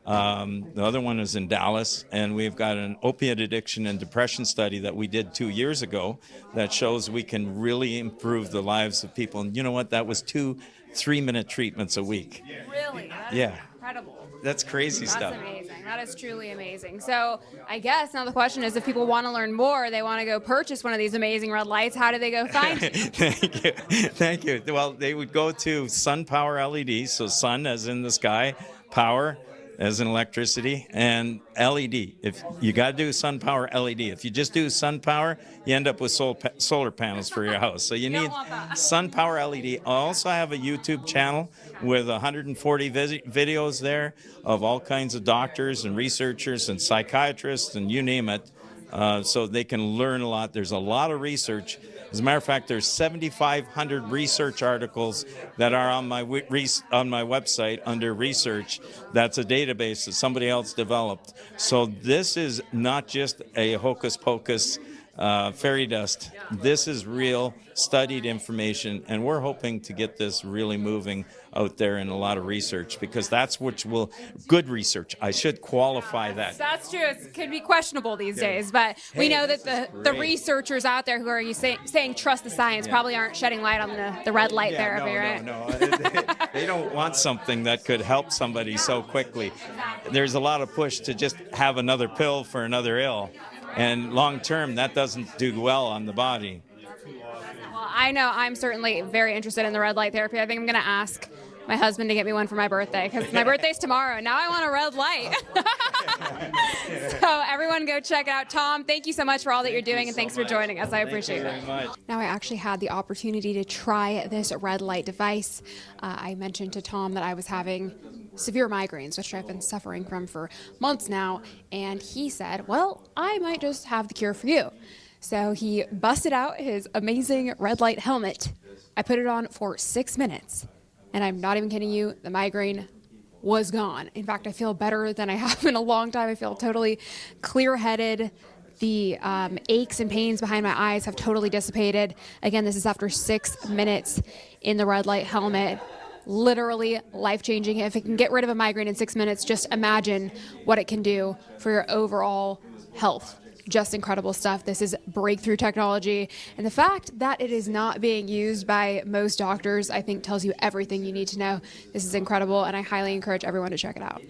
The other one is in Dallas, and we've got an opiate addiction and depression study that we did 2 years ago that shows we can really improve the lives of people. And you know what? That was 2 3-minute treatments a week. Really? Yeah. Incredible. That's crazy stuff. That's amazing. That is truly amazing. So I guess now the question is, if people want to learn more, they want to go purchase one of these amazing red lights, how do they go find you? Thank you. Thank you. Well, they would go to Sun Power LED, so sun as in the sky, power as in electricity, and LED. If you got to do Sun Power LED. If you just do Sun Power, you end up with solar panels for your house. So you need Sun Power LED. I also have a YouTube channel with 140 videos there of all kinds of doctors and researchers and psychiatrists and you name it, so they can learn a lot. There's a lot of research. As a matter of fact, there's 7,500 research articles that are on my website under research. That's a database that somebody else developed. So this is not just a hocus pocus fairy dust. This is real studied information, and we're hoping to get this really moving out there in a lot of research, because that's which will, good research. I should qualify that. That's true. It can be questionable these days, but we know that the researchers out there who are saying trust the science probably aren't shedding light on the red light therapy, right? No. They don't want something that could help somebody so quickly. There's a lot of push to just have another pill for another ill, and long term that doesn't do well on the body. Well, I know I'm certainly very interested in the red light therapy. I think I'm going to ask my husband to get me one for my birthday, because my birthday's tomorrow, and now I want a red light. So everyone go check it out. Tom, thank you so much for all that you're doing, and thanks for joining us. I appreciate it. Now I actually had the opportunity to try this red light device. I mentioned to Tom that I was having severe migraines, which I've been suffering from for months now, and he said, well, I might just have the cure for you. So he busted out his amazing red light helmet. I put it on for 6 minutes, and I'm not even kidding you, the migraine was gone. In fact, I feel better than I have in a long time. I feel totally clear-headed. The aches and pains behind my eyes have totally dissipated. Again, this is after 6 minutes in the red light helmet. Literally life-changing. If it can get rid of a migraine in 6 minutes, just imagine what it can do for your overall health. Just incredible stuff. This is breakthrough technology. And the fact that it is not being used by most doctors, I think, tells you everything you need to know. This is incredible, and I highly encourage everyone to check it out.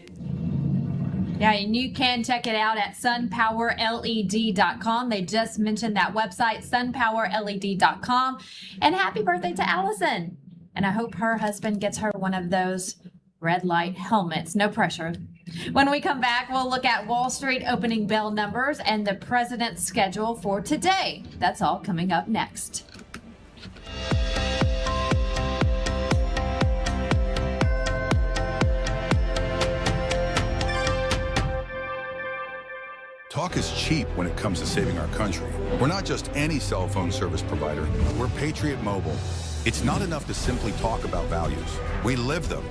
Yeah, and you can check it out at sunpowerled.com. They just mentioned that website, sunpowerled.com. And happy birthday to Allison. And I hope her husband gets her one of those red light helmets. No pressure. When we come back, we'll look at Wall Street opening bell numbers and the president's schedule for today. That's all coming up next. Talk is cheap when it comes to saving our country. We're not just any cell phone service provider. We're Patriot Mobile. It's not enough to simply talk about values. We live them.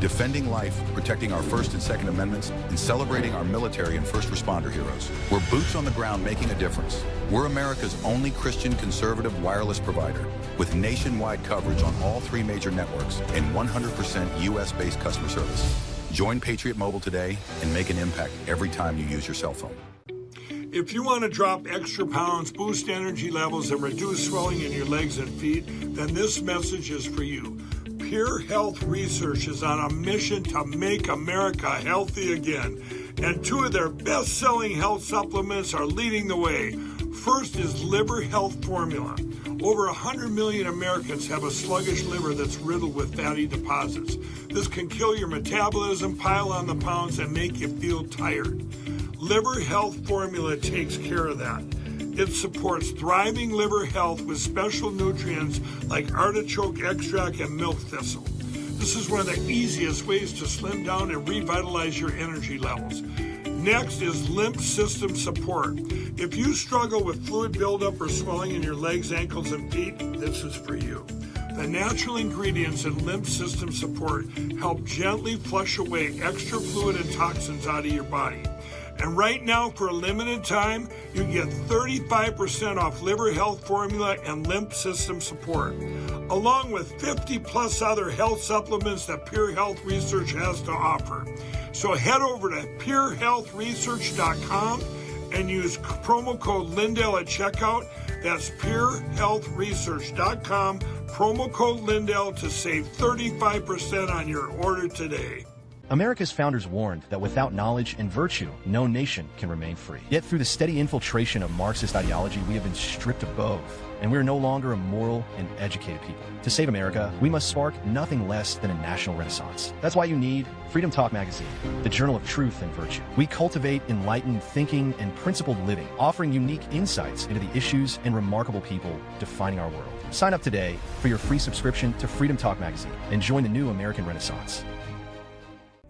Defending life, protecting our First and Second Amendments, and celebrating our military and first responder heroes. We're boots on the ground making a difference. We're America's only Christian conservative wireless provider with nationwide coverage on all 3 major networks and 100% U.S.-based customer service. Join Patriot Mobile today and make an impact every time you use your cell phone. If you want to drop extra pounds, boost energy levels, and reduce swelling in your legs and feet, then this message is for you. Pure Health Research is on a mission to make America healthy again, and 2 of their best-selling health supplements are leading the way. First is Liver Health Formula. Over 100 million Americans have a sluggish liver that's riddled with fatty deposits. This can kill your metabolism, pile on the pounds, and make you feel tired. Liver Health Formula takes care of that. It supports thriving liver health with special nutrients like artichoke extract and milk thistle. This is one of the easiest ways to slim down and revitalize your energy levels. Next is lymph system support. If you struggle with fluid buildup or swelling in your legs, ankles, and feet, this is for you. The natural ingredients in lymph system support help gently flush away extra fluid and toxins out of your body. And right now, for a limited time, you get 35% off liver health formula and lymph system support, along with 50 plus other health supplements that Pure Health Research has to offer. So head over to purehealthresearch.com and use promo code Lindell at checkout. That's purehealthresearch.com, promo code Lindell to save 35% on your order today. America's founders warned that without knowledge and virtue, no nation can remain free. Yet through the steady infiltration of Marxist ideology, we have been stripped of both, and we are no longer a moral and educated people. To save America, we must spark nothing less than a national renaissance. That's why you need Freedom Talk Magazine, the journal of truth and virtue. We cultivate enlightened thinking and principled living, offering unique insights into the issues and remarkable people defining our world. Sign up today for your free subscription to Freedom Talk Magazine and join the new American Renaissance.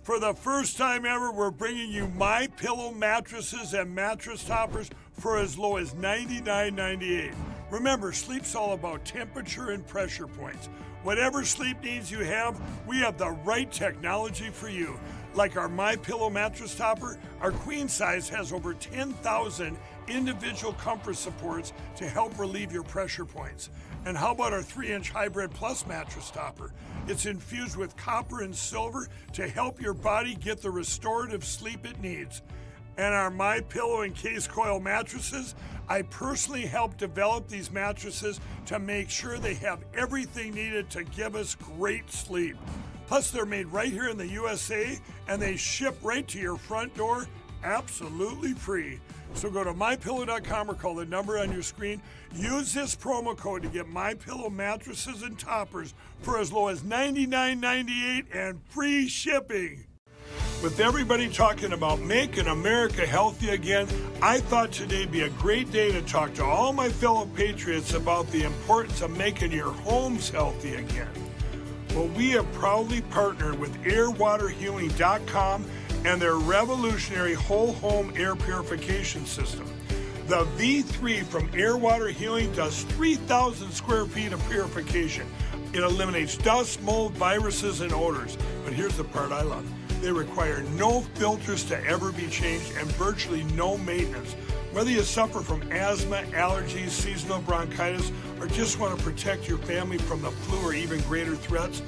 For the first time ever, we're bringing you MyPillow mattresses and mattress toppers for as low as $99.98. Remember, sleep's all about temperature and pressure points. Whatever sleep needs you have, we have the right technology for you. Like our MyPillow mattress topper, our queen size has over 10,000 individual comfort supports to help relieve your pressure points. And how about our 3-inch Hybrid Plus mattress topper? It's infused with copper and silver to help your body get the restorative sleep it needs. And our MyPillow and Case Coil mattresses, I personally helped develop these mattresses to make sure they have everything needed to give us great sleep. Plus, they're made right here in the USA, and they ship right to your front door absolutely free. So go to MyPillow.com or call the number on your screen. Use this promo code to get MyPillow mattresses and toppers for as low as $99.98 and free shipping. With everybody talking about making America healthy again, I thought today'd be a great day to talk to all my fellow patriots about the importance of making your homes healthy again. Well, we have proudly partnered with airwaterhealing.com and their revolutionary whole home air purification system. The V3 from Air Water Healing does 3,000 square feet of purification. It eliminates dust, mold, viruses, and odors. But here's the part I love. They require no filters to ever be changed and virtually no maintenance. Whether you suffer from asthma, allergies, seasonal bronchitis, or just want to protect your family from the flu or even greater threats,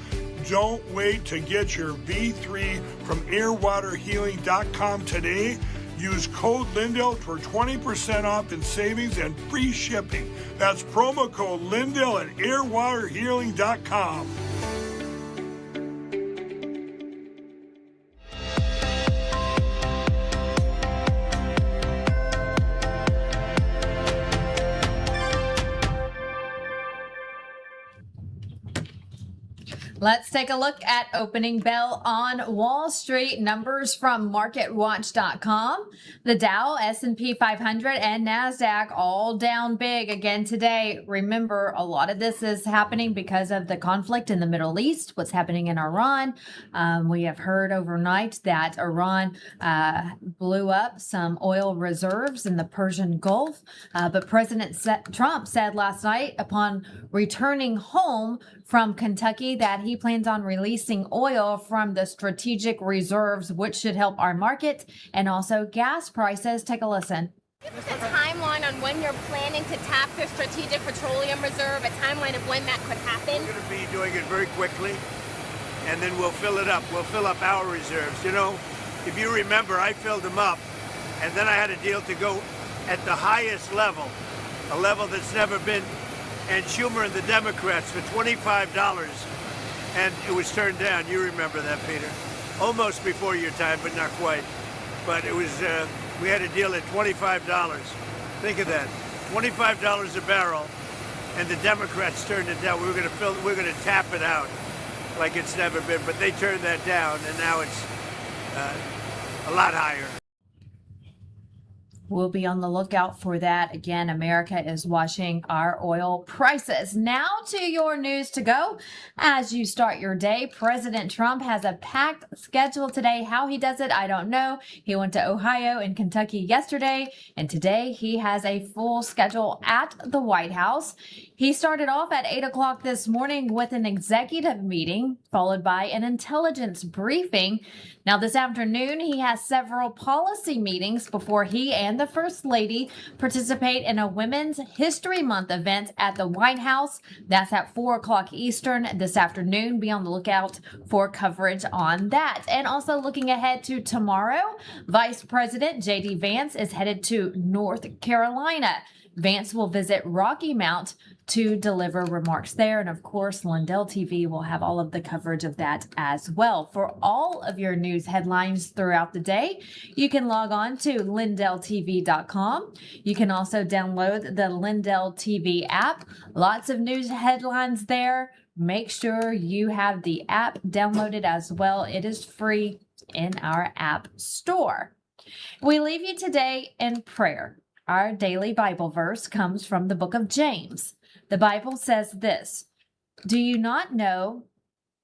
don't wait to get your V3 from airwaterhealing.com today. Use code Lindell for 20% off in savings and free shipping. That's promo code Lindell at airwaterhealing.com. Let's take a look at opening bell on Wall Street. Numbers from MarketWatch.com. The Dow, S&P 500, and NASDAQ all down big again today. Remember, a lot of this is happening because of the conflict in the Middle East, what's happening in Iran. We have heard overnight that Iran blew up some oil reserves in the Persian Gulf. But President Trump said last night upon returning home from Kentucky that he plans on releasing oil from the strategic reserves, which should help our market and also gas prices. Take a listen. Give us a timeline on when you're planning to tap the strategic petroleum reserve, a timeline of when that could happen. We're going to be doing it very quickly, and then we'll fill it up. We'll fill up our reserves. You know, if you remember, I filled them up, and then I had a deal to go at the highest level, a level that's never been, and Schumer and the Democrats for $25, and it was turned down. You remember that, Peter? Almost before your time, but not quite. But it was, we had a deal at $25. Think of that, $25 a barrel, and the Democrats turned it down. We're going to tap it out like it's never been, but they turned that down, and now it's a lot higher. We'll be on the lookout for that. Again, America is watching our oil prices. Now to your news to go. As you start your day, President Trump has a packed schedule today. How he does it, I don't know. He went to Ohio and Kentucky yesterday, and today he has a full schedule at the White House. He started off at 8 o'clock this morning with an executive meeting, followed by an intelligence briefing. Now, this afternoon, he has several policy meetings before he and the First Lady participate in a Women's History Month event at the White House. That's at 4 o'clock Eastern this afternoon. Be on the lookout for coverage on that. And also looking ahead to tomorrow, Vice President J.D. Vance is headed to North Carolina. Vance will visit Rocky Mount to deliver remarks there. And of course, Lindell TV will have all of the coverage of that as well. For all of your news headlines throughout the day, you can log on to LINDELLTV.com. You can also download the Lindell TV app. Lots of news headlines there. Make sure you have the app downloaded as well. It is free in our app store. We leave you today in prayer. Our daily Bible verse comes from the book of James. The Bible says this: "Do you not know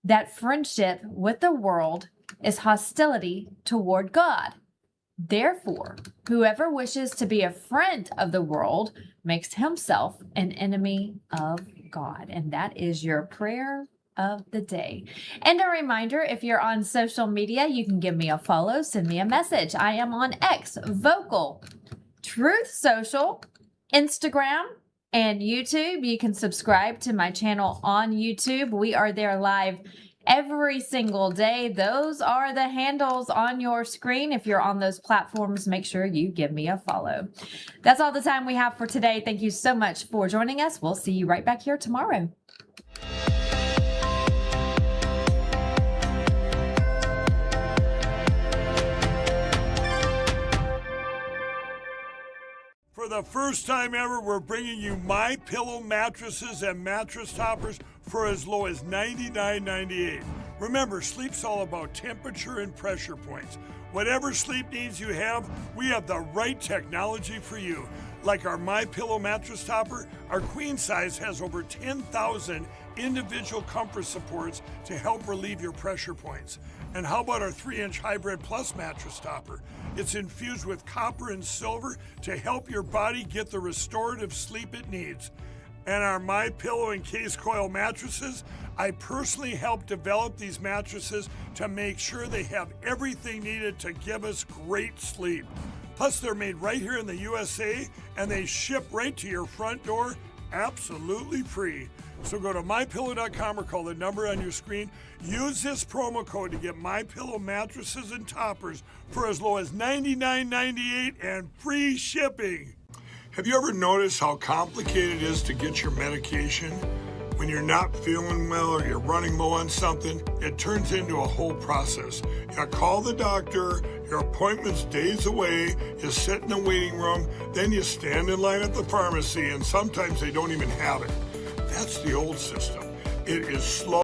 that friendship with the world is hostility toward God? Therefore, whoever wishes to be a friend of the world makes himself an enemy of God." And that is your prayer of the day. And a reminder, if you're on social media, you can give me a follow, send me a message. I am on X, Vocal, Truth Social, Instagram, and YouTube. You can subscribe to my channel on YouTube. We are there live every single day. Those are the handles on your screen. If you're on those platforms, make sure you give me a follow. That's all the time we have for today. Thank you so much for joining us. We'll see you right back here tomorrow. For the first time ever, we're bringing you MyPillow mattresses and mattress toppers for as low as $99.98. Remember, sleep's all about temperature and pressure points. Whatever sleep needs you have, we have the right technology for you. Like our MyPillow mattress topper, our queen size has over 10,000 individual comfort supports to help relieve your pressure points. And how about our 3-inch Hybrid Plus mattress topper? It's infused with copper and silver to help your body get the restorative sleep it needs. And our MyPillow and Case Coil mattresses, I personally helped develop these mattresses to make sure they have everything needed to give us great sleep. Plus, they're made right here in the USA, and they ship right to your front door absolutely free. So go to MyPillow.com or call the number on your screen. Use this promo code to get MyPillow mattresses and toppers for as low as $99.98 and free shipping. Have you ever noticed how complicated it is to get your medication? When you're not feeling well or you're running low on something, it turns into a whole process. You call the doctor, your appointment's days away, you sit in the waiting room, then you stand in line at the pharmacy, and sometimes they don't even have it. That's the old system. It is slow.